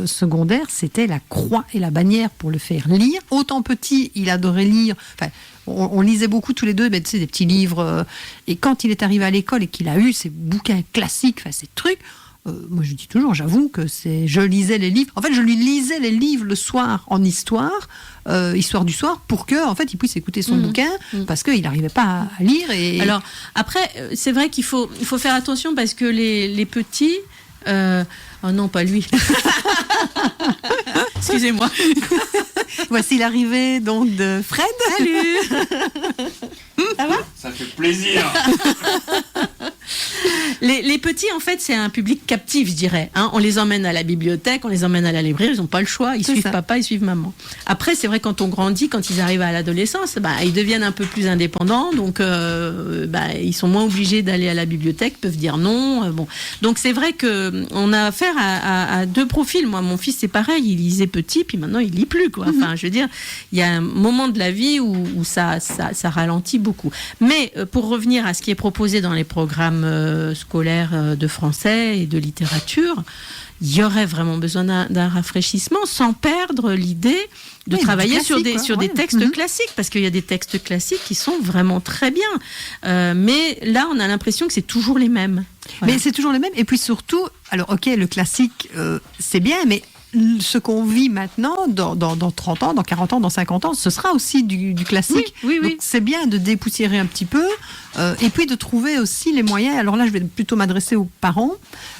secondaire, c'était la croix et la bannière pour le faire lire. Autant petit, il adorait lire. Enfin, on lisait beaucoup tous les deux, mais tu sais, des petits livres. Et quand il est arrivé à l'école et qu'il a eu ces bouquins classiques, enfin, ces trucs, moi je dis toujours, j'avoue que je lisais les livres. En fait, je lui lisais les livres le soir en histoire du soir, pour que en fait il puisse écouter son bouquin, parce qu'il n'arrivait pas à lire. Et alors après, c'est vrai qu'il faut faire attention, parce que les petits. Oh non, pas lui. Excusez-moi. Voici l'arrivée donc de Fred. Salut. Ça va ? Ça fait plaisir. Les petits, en fait, c'est un public captif, je dirais. Hein, on les emmène à la bibliothèque, on les emmène à la librairie, ils n'ont pas le choix, ils suivent papa, ils suivent maman. Après, c'est vrai, quand on grandit, quand ils arrivent à l'adolescence, ils deviennent un peu plus indépendants, donc ils sont moins obligés d'aller à la bibliothèque, peuvent dire non. Bon. Donc c'est vrai qu'on a affaire à deux profils. Moi, mon fils, c'est pareil, il lisait petit, puis maintenant, il lit plus, quoi. Enfin, je veux dire, il y a un moment de la vie où ça ralentit beaucoup. Mais pour revenir à ce qui est proposé dans les programmes scolaires de français et de littérature, il y aurait vraiment besoin d'un rafraîchissement, sans perdre l'idée de travailler sur des textes classiques, parce qu'il y a des textes classiques qui sont vraiment très bien. Mais là, on a l'impression que c'est toujours les mêmes. Voilà. Mais c'est toujours les mêmes. Et puis surtout, alors ok, le classique, c'est bien, mais ce qu'on vit maintenant, dans 30 ans, dans 40 ans, dans 50 ans, ce sera aussi du classique. Oui. Donc c'est bien de dépoussiérer un petit peu, et puis de trouver aussi les moyens. Alors là, je vais plutôt m'adresser aux parents,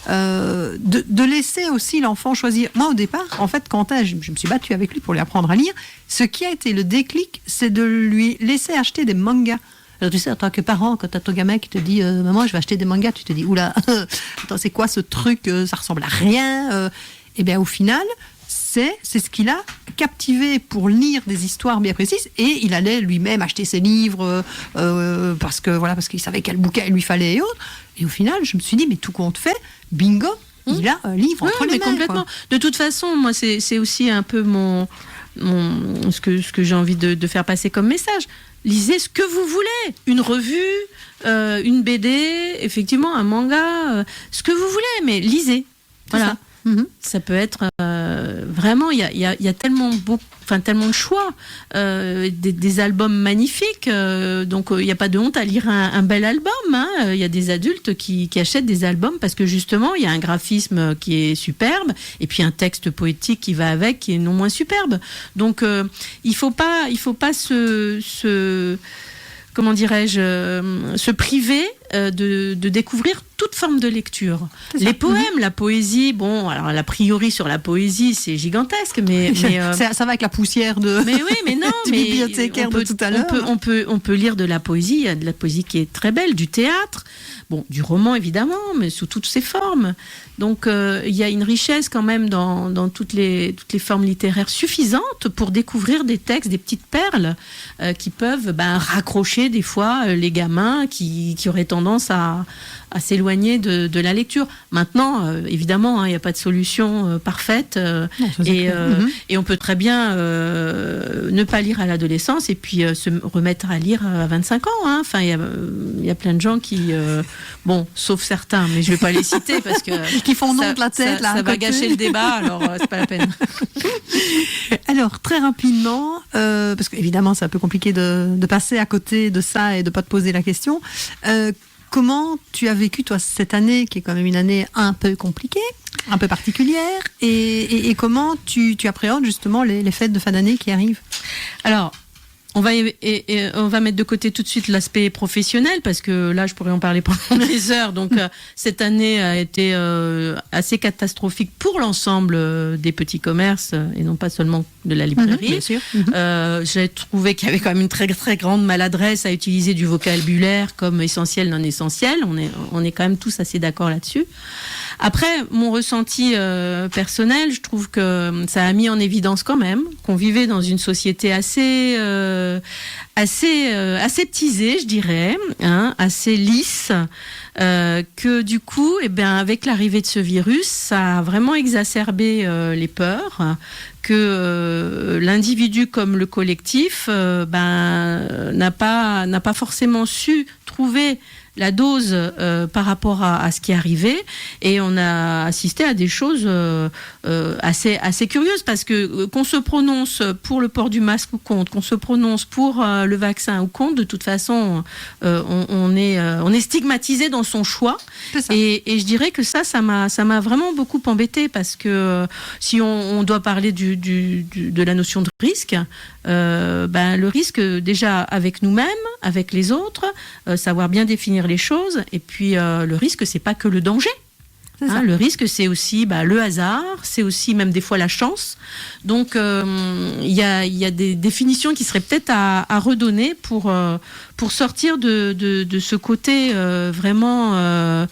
de laisser aussi l'enfant choisir. Moi, au départ, en fait, Quentin, je me suis battue avec lui pour lui apprendre à lire. Ce qui a été le déclic, c'est de lui laisser acheter des mangas. Alors, tu sais, en tant que parent, quand tu as ton gamin qui te dit maman, je vais acheter des mangas, tu te dis oula, attends, c'est quoi ce truc, ça ressemble à rien. Et bien au final, c'est ce qu'il a captivé pour lire des histoires bien précises, et il allait lui-même acheter ses livres parce qu'il savait quel bouquin il lui fallait et autres. Et au final, je me suis dit, mais tout compte fait, bingo, il a un livre entre les mains. Complètement. Quoi. De toute façon, moi, c'est aussi un peu ce que j'ai envie de faire passer comme message. Lisez ce que vous voulez, une revue, une BD, effectivement un manga, ce que vous voulez, mais lisez. Voilà. Ça peut être vraiment, il y a tellement de choix, des albums magnifiques, donc il n'y a pas de honte à lire un bel album. Il y a des adultes qui achètent des albums parce que justement il y a un graphisme qui est superbe, et puis un texte poétique qui va avec, qui est non moins superbe. Donc il faut pas comment dirais-je, se priver de découvrir toute forme de lecture. Les poèmes, la poésie, bon, alors a priori sur la poésie, c'est gigantesque, mais ça va avec la poussière de. Mais oui, mais non, du bibliothécaire de tout à l'heure. On peut lire de la poésie. Il y a de la poésie qui est très belle, du théâtre, bon, du roman évidemment, mais sous toutes ses formes. Donc il y a une richesse quand même dans toutes les formes littéraires suffisantes pour découvrir des textes, des petites perles qui peuvent raccrocher des fois les gamins qui auraient tendance à s'éloigner de la lecture. Maintenant, évidemment, il n'y a pas de solution parfaite, et on peut très bien ne pas lire à l'adolescence et puis se remettre à lire à 25 ans. Hein. Enfin, il y a plein de gens qui, bon, sauf certains, mais je ne vais pas les citer parce que qui font non de la tête. Ça va gâcher le débat, alors c'est pas la peine. Alors, très rapidement, parce qu'évidemment, c'est un peu compliqué de passer à côté de ça et de ne pas te poser la question. Comment tu as vécu, toi, cette année, qui est quand même une année un peu compliquée, un peu particulière, et comment tu appréhendes justement les fêtes de fin d'année qui arrivent ? Alors, on va mettre de côté tout de suite l'aspect professionnel, parce que là, je pourrais en parler pendant des heures. Donc, cette année a été assez catastrophique pour l'ensemble des petits commerces, et non pas seulement de la librairie. Bien sûr. J'ai trouvé qu'il y avait quand même une très, très grande maladresse à utiliser du vocabulaire comme essentiel, non essentiel. On est quand même tous assez d'accord là-dessus. Après, mon ressenti personnel, je trouve que ça a mis en évidence quand même qu'on vivait dans une société assez aseptisée, je dirais, assez lisse, que du coup, avec l'arrivée de ce virus, ça a vraiment exacerbé les peurs, que l'individu comme le collectif n'a pas forcément su trouver la dose par rapport à ce qui est arrivé, et on a assisté à des choses assez curieuses, parce que qu'on se prononce pour le port du masque ou contre, qu'on se prononce pour le vaccin ou contre, de toute façon, on est stigmatisé dans son choix. Et je dirais que ça m'a vraiment beaucoup embêtée, parce que si on doit parler de la notion de risque, le risque déjà avec nous-mêmes, avec les autres, savoir bien définir les choses, et puis le risque, c'est pas que le danger. Le risque, c'est aussi le hasard, c'est aussi même des fois la chance. Donc il y a des définitions qui seraient peut-être à redonner pour sortir de ce côté vraiment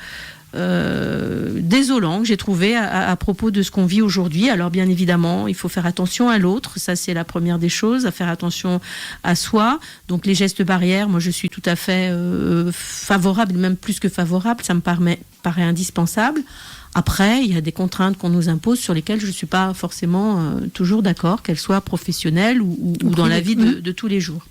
désolant que j'ai trouvé à propos de ce qu'on vit aujourd'hui. Alors bien évidemment, il faut faire attention à l'autre, ça c'est la première des choses, à faire attention à soi. Donc les gestes barrières, moi je suis tout à fait favorable, même plus que favorable, ça me paraît indispensable. Après, il y a des contraintes qu'on nous impose sur lesquelles je ne suis pas forcément toujours d'accord, qu'elles soient professionnelles ou dans la vie de tous les jours.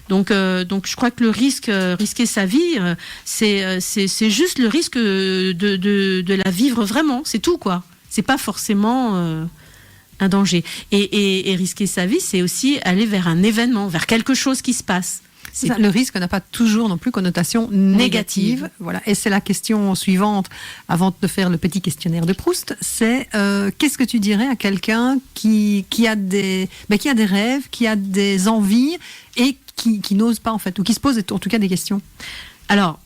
Donc je crois que le risquer sa vie, c'est juste le risque de la vivre vraiment, c'est tout quoi. C'est pas forcément un danger. Et risquer sa vie, c'est aussi aller vers un événement, vers quelque chose qui se passe. Le risque n'a pas toujours non plus connotation négative. Voilà. Et c'est la question suivante, avant de faire le petit questionnaire de Proust, c'est qu'est-ce que tu dirais à quelqu'un qui a des rêves, qui a des envies et qui n'ose pas en fait, ou qui se pose en tout cas des questions? Alors,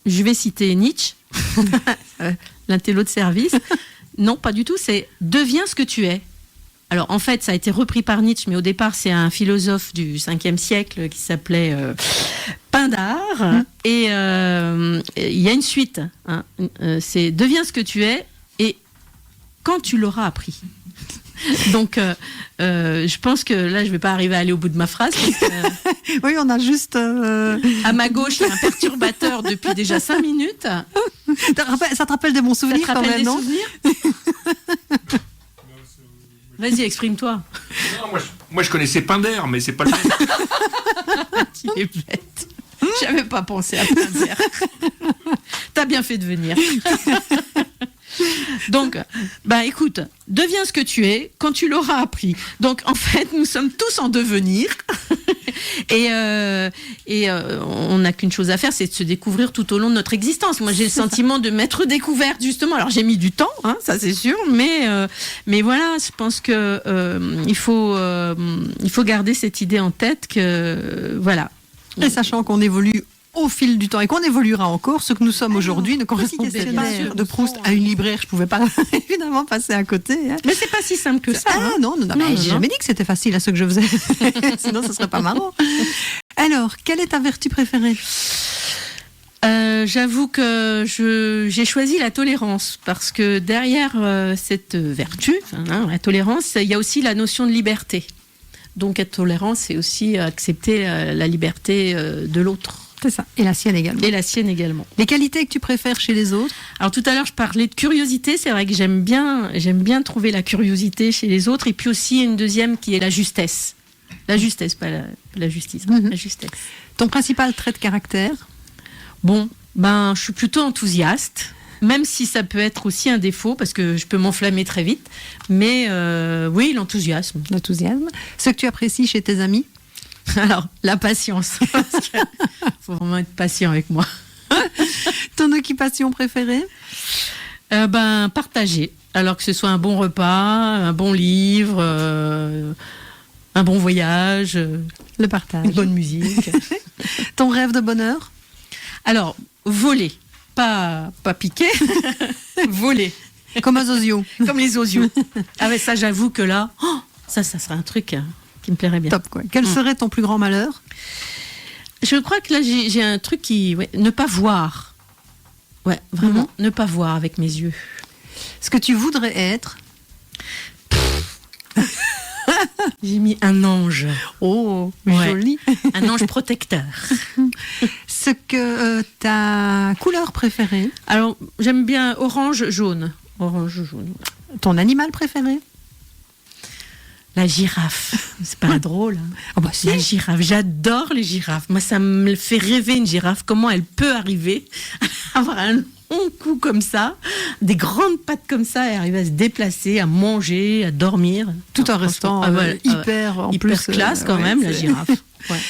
je vais citer Nietzsche, l'intello de service. Non, pas du tout, c'est « deviens ce que tu es ». Alors, en fait, ça a été repris par Nietzsche, mais au départ, c'est un philosophe du 5e siècle qui s'appelait Pindare. Et il y a une suite. C'est « deviens ce que tu es et quand tu l'auras appris ». Donc, je pense que là, je ne vais pas arriver à aller au bout de ma phrase. Oui, on a juste... À ma gauche, il y a un perturbateur depuis déjà 5 minutes. Ça te rappelle des bons souvenirs quand même, non? Vas-y, exprime-toi. Non, moi, je connaissais Pindare, mais c'est pas le même. Tu es bête. J'avais pas pensé à Pindare. T'as bien fait de venir. Donc, écoute, deviens ce que tu es quand tu l'auras appris. Donc, en fait, nous sommes tous en devenir. Et on n'a qu'une chose à faire, c'est de se découvrir tout au long de notre existence. Moi, j'ai le sentiment de m'être découverte, justement. Alors, j'ai mis du temps, ça c'est sûr, mais voilà, je pense que il faut garder cette idée en tête que, voilà. Et sachant qu'on évolue au fil du temps et qu'on évoluera encore, ce que nous sommes aujourd'hui ne correspond pas de Proust à une libraire. Je ne pouvais pas évidemment passer à côté. Mais c'est pas si simple que ça. Non, j'ai jamais dit que c'était facile à ce que je faisais. Sinon, ce serait pas marrant. Alors, quelle est ta vertu préférée? J'avoue que j'ai choisi la tolérance, parce que derrière cette vertu, la tolérance, il y a aussi la notion de liberté. Donc être tolérant, c'est aussi accepter la liberté de l'autre. C'est ça. Et la sienne également. Et la sienne également. Les qualités que tu préfères chez les autres? Alors tout à l'heure, je parlais de curiosité. C'est vrai que j'aime bien trouver la curiosité chez les autres. Et puis aussi une deuxième qui est la justesse. La justesse, pas la justice. La justesse. Ton principal trait de caractère? Bon, je suis plutôt enthousiaste. Même si ça peut être aussi un défaut, parce que je peux m'enflammer très vite. Mais oui, l'enthousiasme. L'enthousiasme. Ce que tu apprécies chez tes amis? Alors, la patience. Il faut vraiment être patient avec moi. Ton occupation préférée? Partager. Alors que ce soit un bon repas, un bon livre, un bon voyage. Le partage. Une bonne musique. Ton rêve de bonheur? Alors, voler. Pas piquer, voler. Comme un zozio. Comme les osios. Ah ouais, ça j'avoue que là, ça serait un truc qui me plairait bien. Top quoi. Quel serait ton plus grand malheur? Je crois que là j'ai un truc ne pas voir. Ouais, vraiment, ne pas voir avec mes yeux. Ce que tu voudrais être? J'ai mis un ange. Oh, joli. Un ange protecteur. Ce que ta couleur préférée? Alors, j'aime bien orange jaune. Orange jaune. Ton animal préféré? La girafe, c'est pas drôle. Hein. Oh bah si. La girafe, j'adore les girafes. Moi, ça me fait rêver une girafe. Comment elle peut arriver à avoir un long cou comme ça, des grandes pattes comme ça, et arriver à se déplacer, à manger, à dormir. Tout en restant hyper classe quand même, la girafe. Ouais.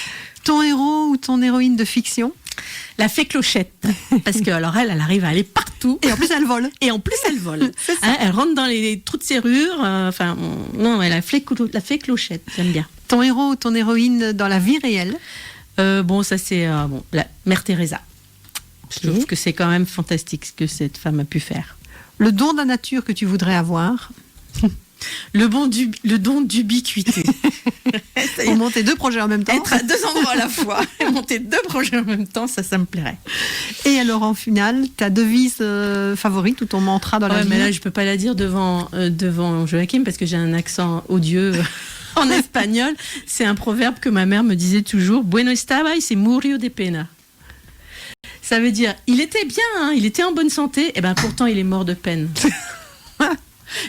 Ton héros ou ton héroïne de fiction? La fée Clochette, parce que alors elle arrive à aller partout. Et en plus elle vole. Hein, elle rentre dans les trous de serrure. La fée Clochette, j'aime bien. Ton héros ou ton héroïne dans la vie réelle? Ça c'est la Mère Teresa. Je trouve que c'est quand même fantastique ce que cette femme a pu faire. Le don de la nature que tu voudrais avoir? Le don d'ubiquité. Et monter 2 projets en même temps. Être à 2 endroits à la fois et monter 2 projets en même temps, ça me plairait. Et alors en finale, ta devise favorite ou ton mantra dans la vie? Mais là, je peux pas la dire devant Joachim parce que j'ai un accent odieux en espagnol. C'est un proverbe que ma mère me disait toujours. Bueno estaba y se murió de pena. Ça veut dire, il était bien, hein, il était en bonne santé, et ben pourtant il est mort de peine.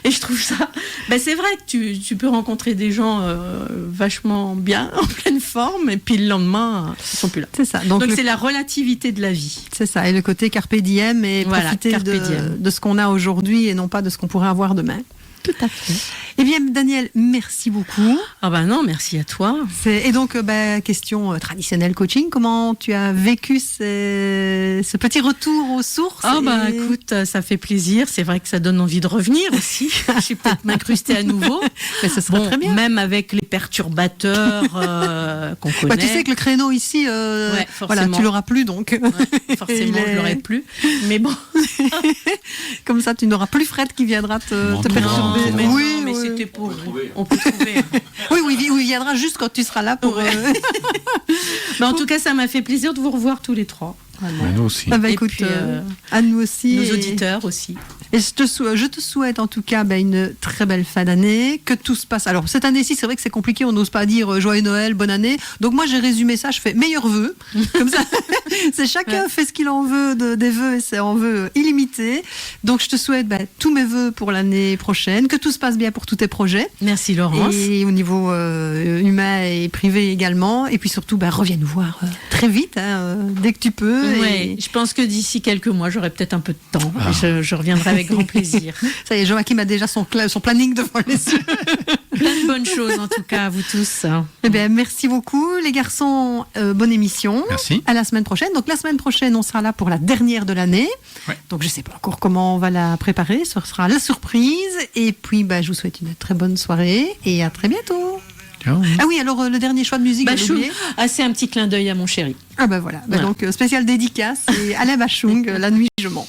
Et je trouve ça... c'est vrai que tu peux rencontrer des gens vachement bien, en pleine forme, et puis le lendemain, ils sont plus là. C'est ça. Donc c'est la relativité de la vie. C'est ça, et le côté carpe diem, et profiter de ce qu'on a aujourd'hui, et non pas de ce qu'on pourrait avoir demain. Tout à fait. Eh bien, Daniel, merci beaucoup. Ah bah non, merci à toi. Et donc, question traditionnelle coaching, comment tu as vécu ce petit retour aux sources? Écoute, ça fait plaisir. C'est vrai que ça donne envie de revenir aussi. Je vais peut-être m'incruster à nouveau. Mais ce serait très bien. Même avec les perturbateurs qu'on connaît. Tu sais que le créneau ici, tu l'auras plus, donc. Ouais, forcément, je l'aurai plus. Mais bon. Comme ça, tu n'auras plus Fred qui viendra te perturber. Mais c'était pour... On peut trouver. Oui, il viendra juste quand tu seras là pour... Mais en tout cas, ça m'a fait plaisir de vous revoir tous les 3. Nous aussi. Écoute, à nous aussi. Nos auditeurs aussi. Et je te souhaite en tout cas une très belle fin d'année, que tout se passe. Alors cette année-ci, c'est vrai que c'est compliqué, on n'ose pas dire joyeux Noël, bonne année. Donc moi j'ai résumé ça, je fais meilleurs vœux. Comme ça, c'est chacun fait ce qu'il en veut des vœux, et c'est en vœux illimités. Donc je te souhaite tous mes vœux pour l'année prochaine, que tout se passe bien pour tous tes projets. Merci Laurence. Et au niveau humain et privé également. Et puis surtout, reviens nous voir très vite, dès que tu peux. Oui, je pense que d'ici quelques mois, j'aurai peut-être un peu de temps. Je reviendrai avec grand plaisir. Ça y est, Joachim a déjà son planning devant les yeux. Plein de bonnes choses, en tout cas, à vous tous. Eh bien, merci beaucoup, les garçons. Bonne émission. Merci. À la semaine prochaine. Donc, la semaine prochaine, on sera là pour la dernière de l'année. Ouais. Donc, je ne sais pas encore comment on va la préparer. Ce sera la surprise. Et puis, je vous souhaite une très bonne soirée et à très bientôt. Ciao. Ah oui, alors le dernier choix de musique, c'est un petit clin d'œil à mon chéri. Ah voilà. Donc spécial dédicace et Alain Bachung, La nuit je mens.